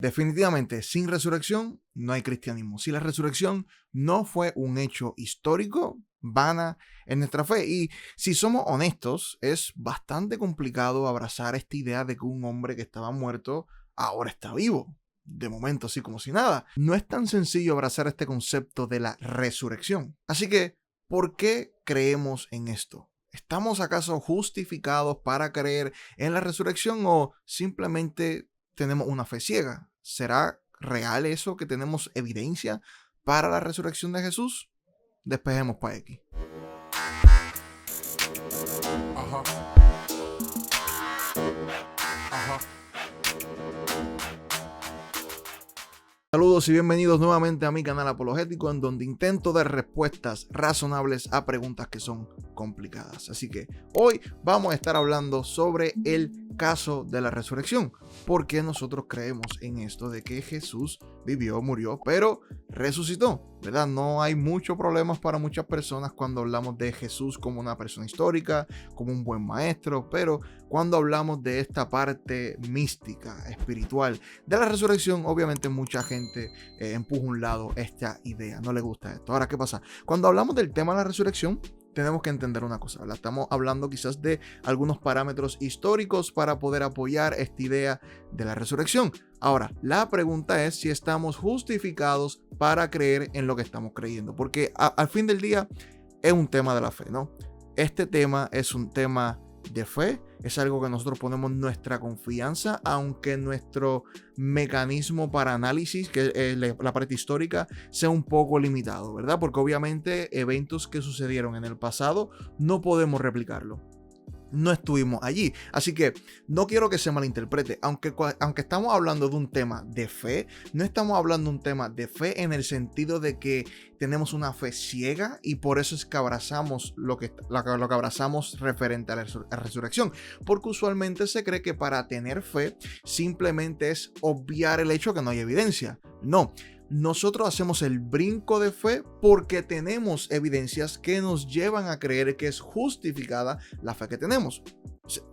Definitivamente, sin resurrección no hay cristianismo. Si la resurrección no fue un hecho histórico, vana es nuestra fe. Y si somos honestos, es bastante complicado abrazar esta idea de que un hombre que estaba muerto ahora está vivo. De momento, así como si nada. No es tan sencillo abrazar este concepto de la resurrección. Así que, ¿por qué creemos en esto? ¿Estamos acaso justificados para creer en la resurrección o simplemente tenemos una fe ciega? ¿Será real eso, que tenemos evidencia para la resurrección de Jesús? Despejemos para aquí. Ajá. Ajá. Saludos y bienvenidos nuevamente a mi canal apologético, en donde intento dar respuestas razonables a preguntas que son complicadas. Así que hoy vamos a estar hablando sobre el caso de la resurrección. ¿Por qué nosotros creemos en esto de que Jesús vivió, murió, pero resucitó? ¿Verdad? No hay muchos problemas para muchas personas cuando hablamos de Jesús como una persona histórica, como un buen maestro, pero cuando hablamos de esta parte mística, espiritual de la resurrección, obviamente mucha gente empuja a un lado esta idea, no le gusta esto. Ahora, ¿qué pasa? Cuando hablamos del tema de la resurrección, tenemos que entender una cosa, ¿verdad? Estamos hablando quizás de algunos parámetros históricos para poder apoyar esta idea de la resurrección. Ahora, la pregunta es si estamos justificados para creer en lo que estamos creyendo, porque al fin del día es un tema de la fe, ¿no? Este tema es un tema de fe, es algo que nosotros ponemos nuestra confianza, aunque nuestro mecanismo para análisis, que es la parte histórica, sea un poco limitado, ¿verdad? Porque obviamente eventos que sucedieron en el pasado no podemos replicarlo. No estuvimos allí, así que no quiero que se malinterprete, aunque estamos hablando de un tema de fe, no estamos hablando de un tema de fe en el sentido de que tenemos una fe ciega y por eso es que abrazamos lo que abrazamos referente a la resurrección, porque usualmente se cree que para tener fe simplemente es obviar el hecho que no hay evidencia. No. Nosotros hacemos el brinco de fe porque tenemos evidencias que nos llevan a creer que es justificada la fe que tenemos.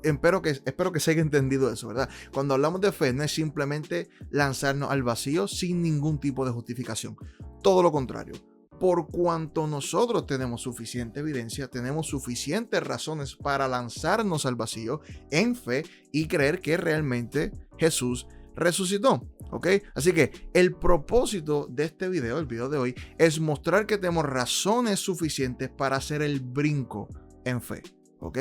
Espero que se haya entendido eso, ¿verdad? Cuando hablamos de fe no es simplemente lanzarnos al vacío sin ningún tipo de justificación. Todo lo contrario. Por cuanto nosotros tenemos suficiente evidencia, tenemos suficientes razones para lanzarnos al vacío en fe y creer que realmente Jesús resucitó. ¿Ok? Así que el propósito de este video, el video de hoy, es mostrar que tenemos razones suficientes para hacer el brinco en fe. ¿Ok?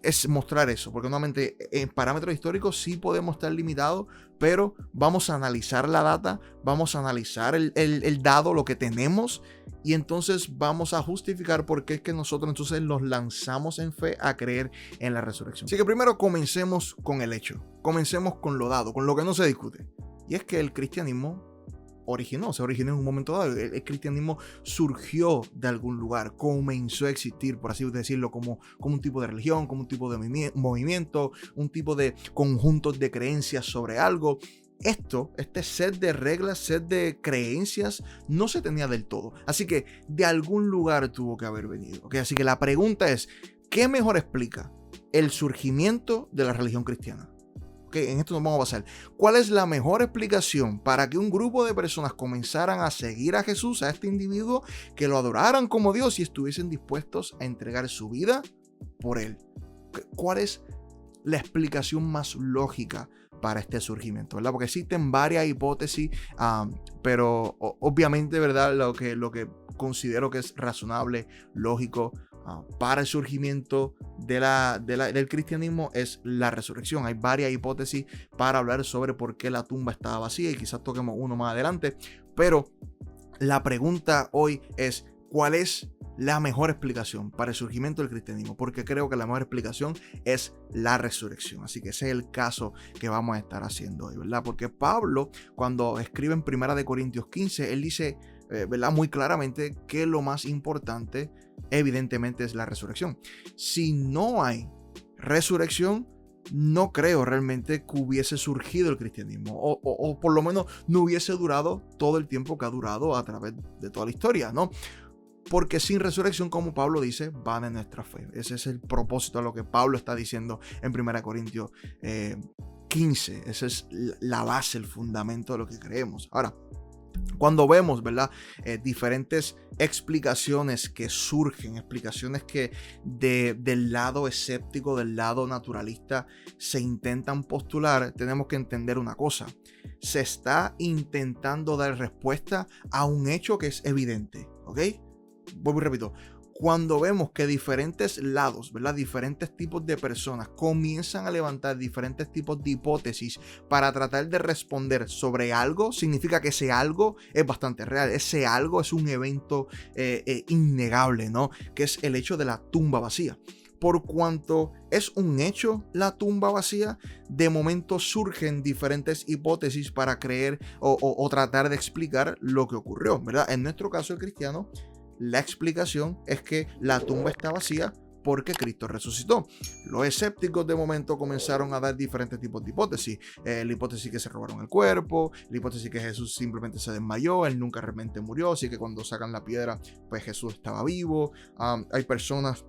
Es mostrar eso, porque nuevamente en parámetros históricos sí podemos estar limitados, pero vamos a analizar la data, vamos a analizar el dado, lo que tenemos, y entonces vamos a justificar por qué es que nosotros entonces nos lanzamos en fe a creer en la resurrección. Así que primero comencemos con el hecho, comencemos con lo dado, con lo que no se discute, y es que el cristianismo se originó en un momento dado. El cristianismo surgió de algún lugar, comenzó a existir, por así decirlo, como un tipo de religión, como un tipo de movimiento, un tipo de conjuntos de creencias sobre algo. Este set de reglas, set de creencias, no se tenía del todo. Así que de algún lugar tuvo que haber venido. ¿Okay? Así que la pregunta es, ¿qué mejor explica el surgimiento de la religión cristiana? En esto nos vamos a basar. ¿Cuál es la mejor explicación para que un grupo de personas comenzaran a seguir a Jesús, a este individuo, que lo adoraran como Dios y estuviesen dispuestos a entregar su vida por él? ¿Cuál es la explicación más lógica para este surgimiento, ¿verdad? Porque existen varias hipótesis, pero obviamente, ¿verdad? Lo que considero que es razonable, lógico, para el surgimiento del cristianismo es la resurrección. Hay varias hipótesis para hablar sobre por qué la tumba estaba vacía y quizás toquemos uno más adelante, pero la pregunta hoy es ¿cuál es la mejor explicación para el surgimiento del cristianismo? Porque creo que la mejor explicación es la resurrección. Así que ese es el caso que vamos a estar haciendo hoy, ¿verdad? Porque Pablo, cuando escribe en 1 Corintios 15, él dice, ¿verdad? Muy claramente que lo más importante evidentemente es la resurrección. Si no hay resurrección, no creo realmente que hubiese surgido el cristianismo o por lo menos no hubiese durado todo el tiempo que ha durado a través de toda la historia, ¿no? Porque sin resurrección, como Pablo dice, van en nuestra fe. Ese es el propósito de lo que Pablo está diciendo en 1 Corintios 15. Esa es la base, el fundamento de lo que creemos. Ahora, cuando vemos, ¿verdad? Diferentes explicaciones que surgen, explicaciones que del lado escéptico, del lado naturalista, se intentan postular, tenemos que entender una cosa. Se está intentando dar respuesta a un hecho que es evidente, ¿ok? Vuelvo y repito. Cuando vemos que diferentes lados, ¿verdad? Diferentes tipos de personas comienzan a levantar diferentes tipos de hipótesis para tratar de responder sobre algo, significa que ese algo es bastante real. Ese algo es un evento innegable, ¿no? Que es el hecho de la tumba vacía. Por cuanto es un hecho la tumba vacía, de momento surgen diferentes hipótesis para creer o tratar de explicar lo que ocurrió, ¿verdad? En nuestro caso, el cristiano, la explicación es que la tumba está vacía porque Cristo resucitó. Los escépticos de momento comenzaron a dar diferentes tipos de hipótesis. La hipótesis que se robaron el cuerpo, la hipótesis que Jesús simplemente se desmayó, él nunca realmente murió, así que cuando sacan la piedra, pues Jesús estaba vivo. Hay personas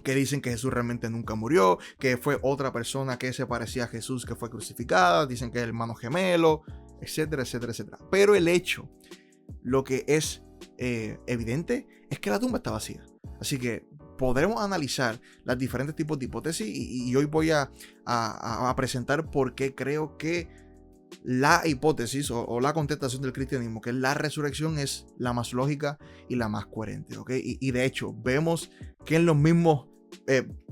que dicen que Jesús realmente nunca murió, que fue otra persona que se parecía a Jesús que fue crucificada, dicen que es el hermano gemelo, etcétera, etcétera, etcétera. Pero el hecho, lo que es evidente, es que la tumba está vacía. Así que podremos analizar los diferentes tipos de hipótesis y hoy voy a presentar por qué creo que la hipótesis o la contestación del cristianismo, que es la resurrección, es la más lógica y la más coherente, ¿ok? Y de hecho vemos que en los mismos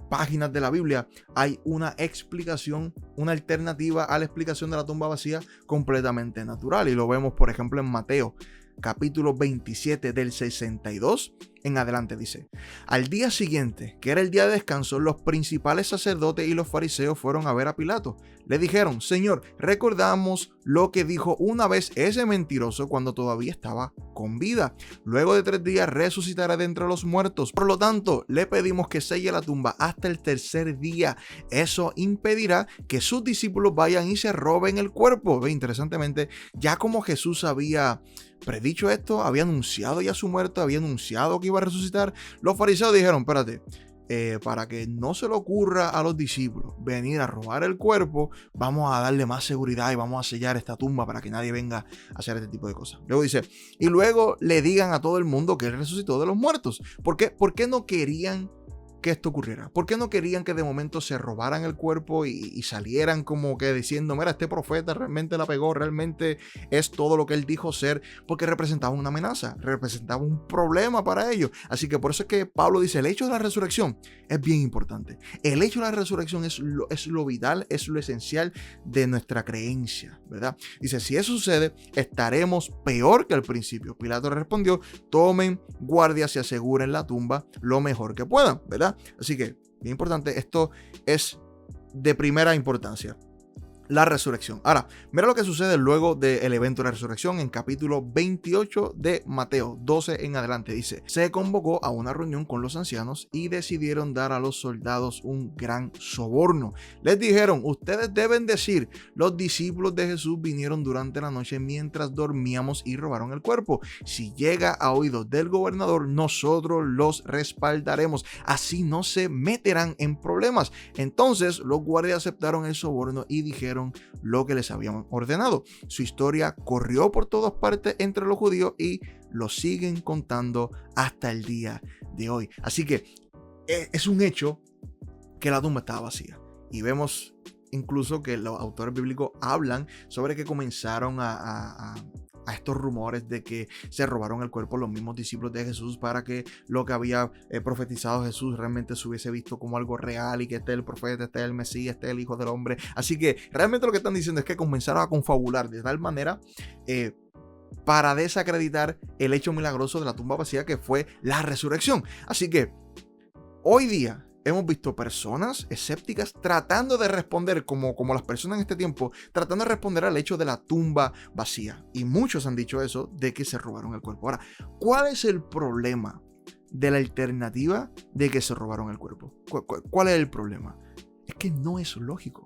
páginas de la Biblia hay una explicación, una alternativa a la explicación de la tumba vacía completamente natural, y lo vemos por ejemplo en Mateo capítulo 27 del 62 en adelante. Dice: al día siguiente, que era el día de descanso, los principales sacerdotes y los fariseos fueron a ver a Pilato. Le dijeron: Señor, recordamos lo que dijo una vez ese mentiroso cuando todavía estaba con vida. Luego de 3 días resucitará de entre los muertos. Por lo tanto, le pedimos que selle la tumba hasta el tercer día. Eso impedirá que sus discípulos vayan y se roben el cuerpo. Ve, interesantemente, ya como Jesús había predicho esto, había anunciado ya su muerte, había anunciado que iba a resucitar, los fariseos dijeron: espérate, para que no se le ocurra a los discípulos venir a robar el cuerpo, vamos a darle más seguridad y vamos a sellar esta tumba para que nadie venga a hacer este tipo de cosas. Luego dice: y luego le digan a todo el mundo que él resucitó de los muertos. ¿Por qué no querían que esto ocurriera? ¿Por qué no querían que de momento se robaran el cuerpo y salieran como que diciendo: mira, este profeta realmente la pegó, realmente es todo lo que él dijo ser? Porque representaba una amenaza, representaba un problema para ellos. Así que por eso es que Pablo dice: el hecho de la resurrección es bien importante. El hecho de la resurrección es lo vital, es lo esencial de nuestra creencia, ¿verdad? Dice: si eso sucede, estaremos peor que al principio. Pilato respondió: tomen guardias y aseguren la tumba lo mejor que puedan, ¿verdad? Así que, bien importante, esto es de primera importancia. La resurrección. Ahora, mira lo que sucede luego del evento de la resurrección en capítulo 28 de Mateo 12 en adelante. Dice: se convocó a una reunión con los ancianos y decidieron dar a los soldados un gran soborno. Les dijeron: ustedes deben decir, los discípulos de Jesús vinieron durante la noche mientras dormíamos y robaron el cuerpo. Si llega a oídos del gobernador, nosotros los respaldaremos. Así no se meterán en problemas. Entonces los guardias aceptaron el soborno y dijeron lo que les habían ordenado. Su historia corrió por todas partes entre los judíos y lo siguen contando hasta el día de hoy. Así que es un hecho que la tumba estaba vacía. Y vemos incluso que los autores bíblicos hablan sobre que comenzaron a estos rumores de que se robaron el cuerpo los mismos discípulos de Jesús para que lo que había profetizado Jesús realmente se hubiese visto como algo real, y que este es el profeta, este es el Mesías, este es el Hijo del Hombre. Así que realmente lo que están diciendo es que comenzaron a confabular de tal manera para desacreditar el hecho milagroso de la tumba vacía, que fue la resurrección. Así que hoy día hemos visto personas escépticas tratando de responder, como las personas en este tiempo, tratando de responder al hecho de la tumba vacía. Y muchos han dicho eso, de que se robaron el cuerpo. Ahora, ¿cuál es el problema de la alternativa de que se robaron el cuerpo? ¿Cuál es el problema? Es que no es lógico.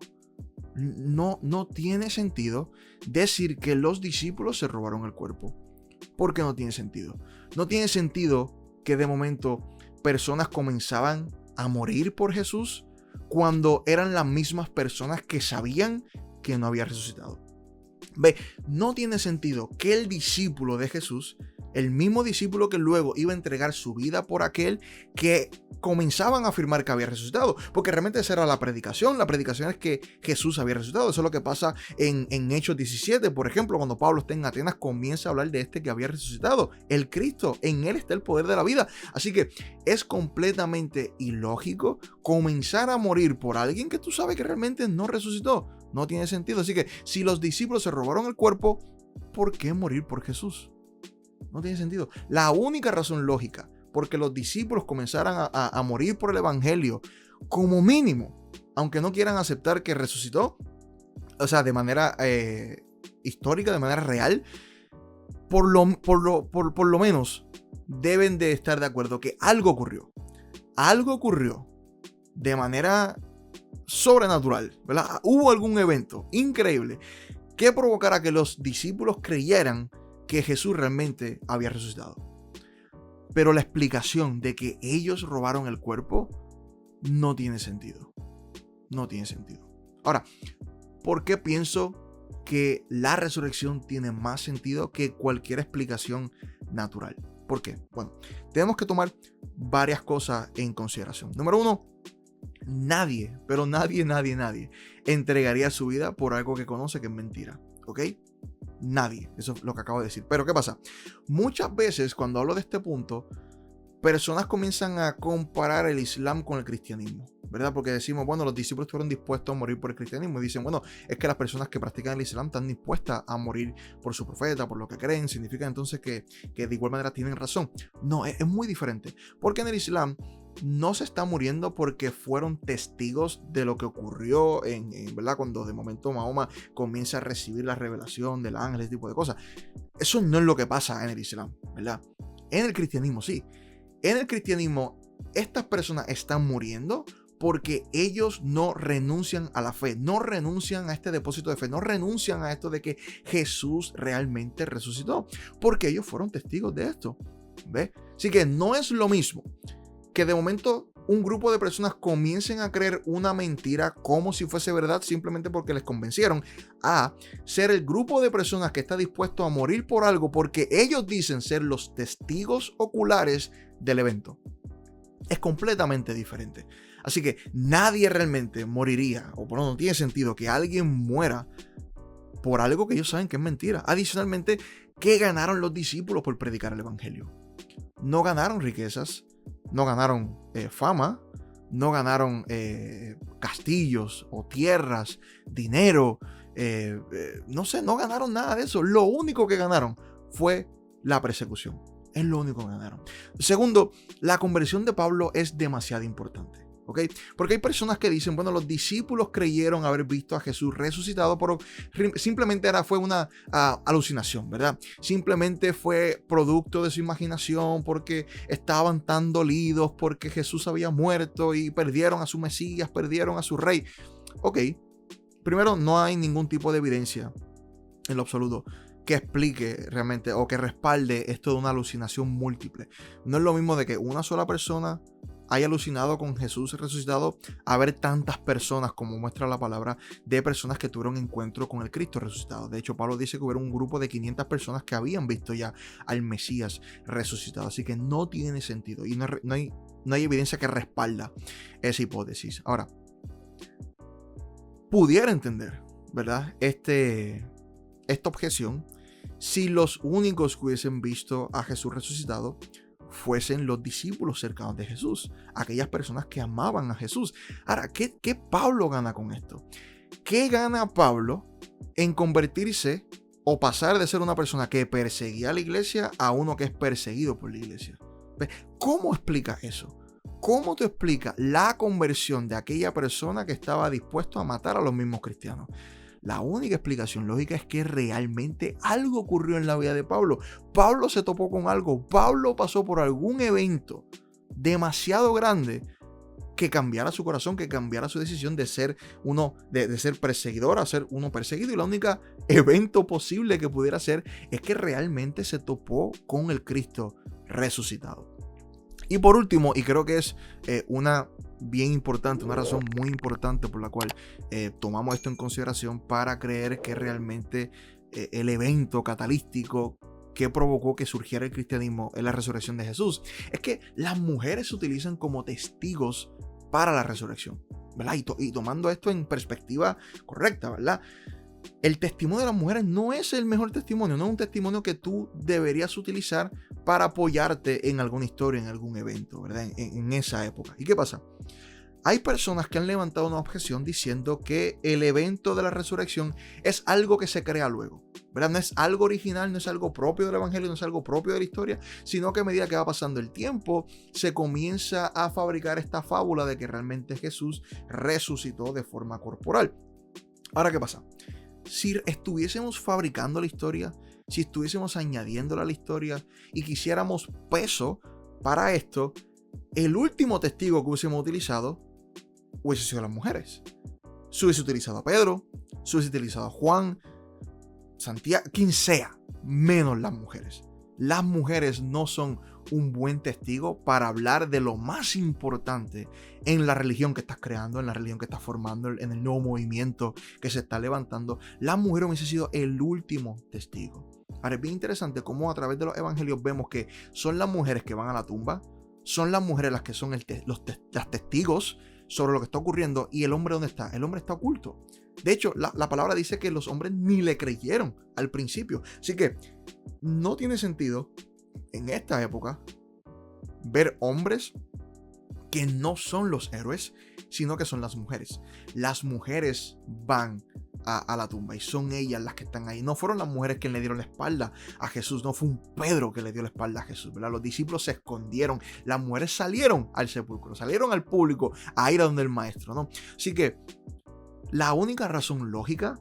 No tiene sentido decir que los discípulos se robaron el cuerpo. ¿Por qué no tiene sentido? No tiene sentido que de momento personas comenzaban a morir por Jesús cuando eran las mismas personas que sabían que no había resucitado. Ve, no tiene sentido que el discípulo de Jesús, el mismo discípulo que luego iba a entregar su vida por aquel, que comenzaban a afirmar que había resucitado, porque realmente esa era la predicación. La predicación es que Jesús había resucitado. Eso es lo que pasa en Hechos 17, por ejemplo, cuando Pablo está en Atenas, comienza a hablar de este que había resucitado, el Cristo. En él está el poder de la vida. Así que es completamente ilógico comenzar a morir por alguien que tú sabes que realmente no resucitó. No tiene sentido. Así que si los discípulos se robaron el cuerpo, ¿por qué morir por Jesús? No tiene sentido. La única razón lógica porque los discípulos comenzaran a morir por el evangelio, como mínimo, aunque no quieran aceptar que resucitó, o sea, de manera histórica, de manera real, por lo menos deben de estar de acuerdo que algo ocurrió. Algo ocurrió de manera sobrenatural, ¿verdad? Hubo algún evento increíble que provocara que los discípulos creyeran que Jesús realmente había resucitado. Pero la explicación de que ellos robaron el cuerpo no tiene sentido. No tiene sentido. Ahora, ¿por qué pienso que la resurrección tiene más sentido que cualquier explicación natural? ¿Por qué? Bueno, tenemos que tomar varias cosas en consideración. Número uno, nadie, pero nadie entregaría su vida por algo que conoce que es mentira. ¿Ok? Nadie. Eso es lo que acabo de decir. Pero ¿qué pasa? Muchas veces cuando hablo de este punto, personas comienzan a comparar el Islam con el cristianismo, ¿verdad? Porque decimos, bueno, los discípulos estuvieron dispuestos a morir por el cristianismo. Y dicen, bueno, es que las personas que practican el Islam están dispuestas a morir por su profeta, por lo que creen. Significa entonces que de igual manera tienen razón. No, es muy diferente. Porque en el Islam no se está muriendo porque fueron testigos de lo que ocurrió ¿verdad? Cuando de momento Mahoma comienza a recibir la revelación del ángel, ese tipo de cosas. Eso no es lo que pasa en el Islam, ¿verdad? En el cristianismo sí. En el cristianismo estas personas están muriendo porque ellos no renuncian a la fe, no renuncian a este depósito de fe, no renuncian a esto de que Jesús realmente resucitó, porque ellos fueron testigos de esto, ¿ves? Así que no es lo mismo que de momento un grupo de personas comiencen a creer una mentira como si fuese verdad simplemente porque les convencieron, a ser el grupo de personas que está dispuesto a morir por algo porque ellos dicen ser los testigos oculares del evento. Es completamente diferente. Así que nadie realmente moriría, o por lo menos no tiene sentido que alguien muera por algo que ellos saben que es mentira. Adicionalmente, ¿qué ganaron los discípulos por predicar el evangelio? No ganaron riquezas, no ganaron fama, no ganaron castillos o tierras, dinero, no sé, no ganaron nada de eso. Lo único que ganaron fue la persecución. Es lo único que ganaron. Segundo, la conversión de Pablo es demasiado importante. ¿Ok? Porque hay personas que dicen, bueno, los discípulos creyeron haber visto a Jesús resucitado, pero simplemente fue una alucinación, ¿verdad? Simplemente fue producto de su imaginación porque estaban tan dolidos porque Jesús había muerto y perdieron a su Mesías, perdieron a su rey. Ok, primero no hay ningún tipo de evidencia en lo absoluto que explique realmente o que respalde esto de una alucinación múltiple. No es lo mismo de que una sola persona haya alucinado con Jesús resucitado a ver tantas personas, como muestra la palabra, de personas que tuvieron encuentro con el Cristo resucitado. De hecho, Pablo dice que hubo un grupo de 500 personas que habían visto ya al Mesías resucitado. Así que no tiene sentido y no hay evidencia que respalda esa hipótesis. Ahora, pudiera entender, ¿verdad? Esta objeción si los únicos que hubiesen visto a Jesús resucitado fuesen los discípulos cercanos de Jesús, aquellas personas que amaban a Jesús. Ahora, ¿qué Pablo gana con esto? ¿Qué gana Pablo en convertirse o pasar de ser una persona que perseguía a la iglesia a uno que es perseguido por la iglesia? ¿Cómo explica eso? ¿Cómo te explica la conversión de aquella persona que estaba dispuesto a matar a los mismos cristianos? La única explicación lógica es que realmente algo ocurrió en la vida de Pablo. Pablo se topó con algo. Pablo pasó por algún evento demasiado grande que cambiara su corazón, que cambiara su decisión de ser de ser perseguidor a ser uno perseguido. Y el único evento posible que pudiera ser es que realmente se topó con el Cristo resucitado. Y por último, y creo que es una bien importante, una razón muy importante por la cual tomamos esto en consideración para creer que realmente el evento catalítico que provocó que surgiera el cristianismo es la resurrección de Jesús. Es que las mujeres se utilizan como testigos para la resurrección, ¿verdad? Y tomando esto en perspectiva correcta, ¿verdad? El testimonio de las mujeres no es el mejor testimonio, no es un testimonio que tú deberías utilizar para apoyarte en alguna historia, en algún evento, ¿verdad? En esa época. ¿Y qué pasa? Hay personas que han levantado una objeción diciendo que el evento de la resurrección es algo que se crea luego, ¿verdad? No es algo original, no es algo propio del evangelio, no es algo propio de la historia, sino que a medida que va pasando el tiempo, se comienza a fabricar esta fábula de que realmente Jesús resucitó de forma corporal. Ahora, ¿qué pasa? Si estuviésemos fabricando la historia, si estuviésemos añadiéndola a la historia y quisiéramos peso para esto, el último testigo que hubiésemos utilizado hubiese sido las mujeres. Se hubiese utilizado a Pedro, se hubiese utilizado a Juan, Santiago, quien sea, menos las mujeres. Las mujeres no son un buen testigo para hablar de lo más importante en la religión que estás creando, en la religión que estás formando, en el nuevo movimiento que se está levantando. La mujer hubiese sido el último testigo. Ahora es bien interesante cómo a través de los evangelios vemos que son las mujeres que van a la tumba, son las mujeres las que son las testigos sobre lo que está ocurriendo, y el hombre ¿dónde está? El hombre está oculto. De hecho, la palabra dice que los hombres ni le creyeron al principio. Así que no tiene sentido en esta época ver hombres que no son los héroes, sino que son las mujeres. Las mujeres van a la tumba y son ellas las que están ahí. No fueron las mujeres que le dieron la espalda a Jesús, no fue un Pedro que le dio la espalda a Jesús, ¿verdad? Los discípulos se escondieron, las mujeres salieron al sepulcro, salieron al público a ir a donde el maestro, ¿no? Así que la única razón lógica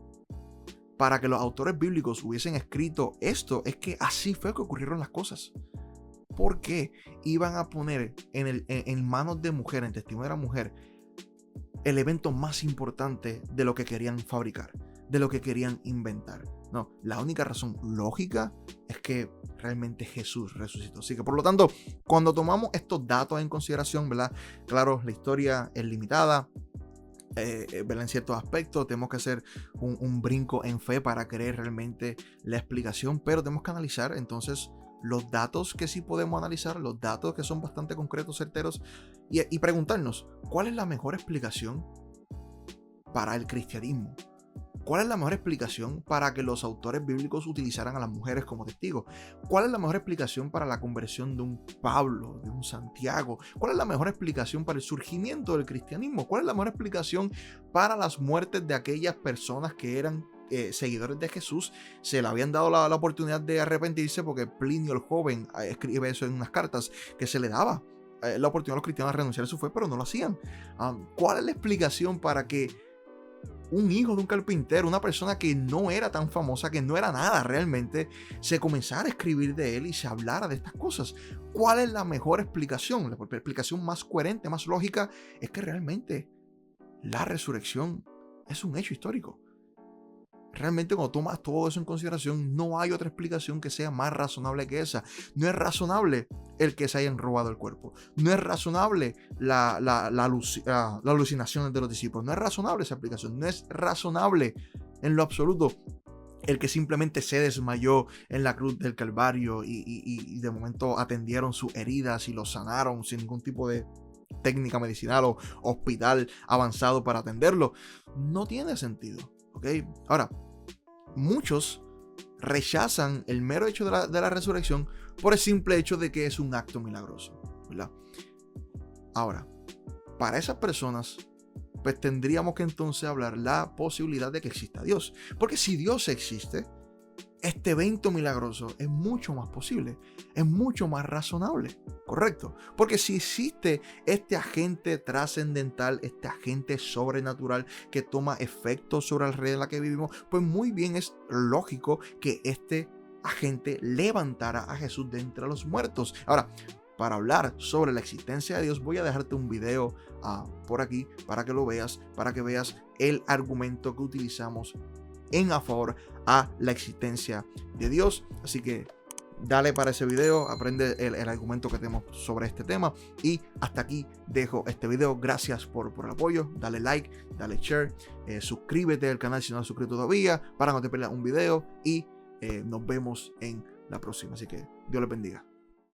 para que los autores bíblicos hubiesen escrito esto es que así fue que ocurrieron las cosas. ¿Por qué iban a poner en manos de mujer, en testimonio de la mujer, el evento más importante de lo que querían fabricar, de lo que querían inventar? No, la única razón lógica es que realmente Jesús resucitó. Así que por lo tanto, cuando tomamos estos datos en consideración, ¿verdad? Claro, la historia es limitada, ¿verdad? En ciertos aspectos tenemos que hacer un brinco en fe para creer realmente la explicación, pero tenemos que analizar entonces los datos que sí podemos analizar, los datos que son bastante concretos, certeros, y preguntarnos, ¿cuál es la mejor explicación para el cristianismo? ¿Cuál es la mejor explicación para que los autores bíblicos utilizaran a las mujeres como testigos? ¿Cuál es la mejor explicación para la conversión de un Pablo, de un Santiago? ¿Cuál es la mejor explicación para el surgimiento del cristianismo? ¿Cuál es la mejor explicación para las muertes de aquellas personas que eran seguidores de Jesús? Se le habían dado la oportunidad de arrepentirse, porque Plinio el joven escribe eso en unas cartas, que se le daba la oportunidad a los cristianos de renunciar a su fe, pero no lo hacían. ¿Cuál es la explicación para que un hijo de un carpintero, una persona que no era tan famosa, que no era nada realmente, se comenzara a escribir de él y se hablara de estas cosas? ¿Cuál es la mejor explicación? La explicación más coherente, más lógica, es que realmente la resurrección es un hecho histórico. Realmente, cuando tomas todo eso en consideración, no hay otra explicación que sea más razonable que esa. No es razonable el que se hayan robado el cuerpo. No es razonable las alucinaciones de los discípulos. No es razonable esa explicación. No es razonable en lo absoluto el que simplemente se desmayó en la cruz del Calvario y de momento atendieron sus heridas y los sanaron sin ningún tipo de técnica medicinal o hospital avanzado para atenderlo. No tiene sentido. ¿Okay? Ahora, muchos rechazan el mero hecho de la resurrección por el simple hecho de que es un acto milagroso, ¿verdad? Ahora, para esas personas, pues tendríamos que entonces hablar la posibilidad de que exista Dios. Porque si Dios existe, este evento milagroso es mucho más posible, es mucho más razonable, ¿correcto? Porque si existe este agente trascendental, este agente sobrenatural que toma efecto sobre la realidad en la que vivimos, pues muy bien es lógico que este agente levantara a Jesús de entre los muertos. Ahora, para hablar sobre la existencia de Dios, voy a dejarte un video por aquí para que lo veas, para que veas el argumento que utilizamos en a favor a la existencia de Dios. Así que dale para ese video, aprende el argumento que tenemos sobre este tema. Y hasta aquí dejo este video. Gracias por el apoyo. Dale like, dale share, suscríbete al canal si no has suscrito todavía para no te pierdas un video. Y nos vemos en la próxima. Así que Dios les bendiga.